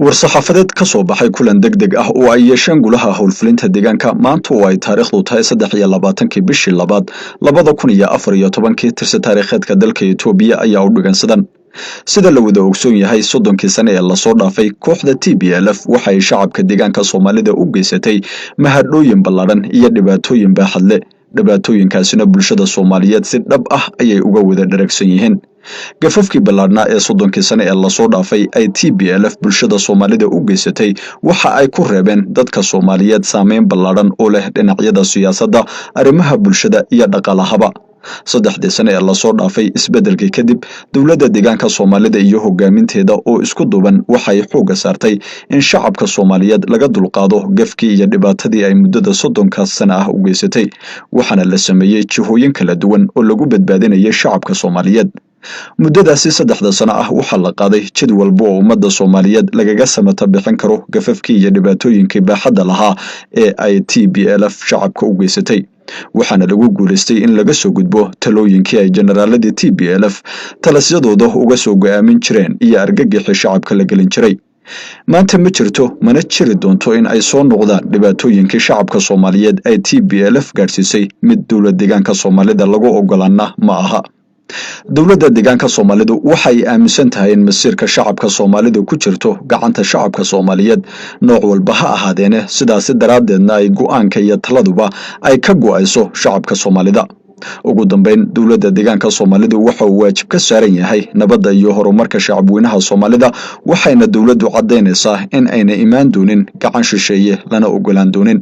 war-saxaafadeed ka soo baxay kulan degdeg ah oo ay yeesheen golaha howlfulinta deegaanka maanta oo ay taariikhdu tahay 23 bishii labaad 2014 tirsi taariikheedka dalka Itoobiya ayaa u dhigansadan sida la wada ogsoon yahay 30 sano ee la soo dhaafay kooxda TPLF waxay shacabka deegaanka Soomaalida u geysatay mahadhooyin ballaaran iyo dhibaatooyin baaxad leh dhibaatooyinkaasina bulshada Soomaaliyeed si dhab ah ayay uga wada dharagsan yihiin gafafkii ballaarnaa ee 30 sano ee la soo dhaafay ay TPLF bulshada Soomaalida u geysatay waxa ay ku reebeen dadka Soomaaliyeed saameyn ballaaran oo leh dhinacyada siyaasadda arrimaha bulshada iyo dhaqaalahaba saddexdii sano ee la soo dhaafay isbedelkii kadib dawladda deegaanka Soomaalida iyo hogaaminteeda oo isku duuban waxay xoog saartay in shacabka Soomaaliyeed laga dulqaado gafkii iyo dhibaatadii ay muddada 30 sano ah u geysatay waxaana la sameeyay jihooyin kala duwan oo lagu badbaadinayo shacabka Soomaaliyeed muddadaasi 3 sano ah waxa la qaaday jadwal oo ummadda Soomaaliyeed lagaga samata bixin karo gafafkii iyo dhibaatooyinkii baaxadda lahaa ee ay TPLF shacabka u geysatay waxaana lagu guuleystay in laga soo gudbo talooyinkii ay generaaladii TPLF talasyadooda uga soo go'aamin jireen iyo argagixii shacabka la gelin jiray maanta ma jirto mana jiri doonto in ay soo noqdaan dhibaatooyinkii shacabka Soomaaliyeed ay TPLF gaarsiisay mid dawladda deegaanka Soomaalida lagu ogolaana ma aha dawladda deegaanka Soomaalidu waxay aaminsan tahay in masiirka shacabka Soomaalidu ku jirto gacanta shacabka Soomaaliyeed nooc walba ha ahaadeena sidaas daraadeedna ay go'aanka iyo taladuba ay ka go'ayso shacabka Soomaalida ugu dambeyn dawladda deegaanka Soomaalidu waxa uu waajib ka saaran yahay nabadda iyo horumarka shacabweynaha Soomaalida waxayna dawladdu cadeynaysaa in ayna imaan doonin gacan shisheeye lana ogolaan doonin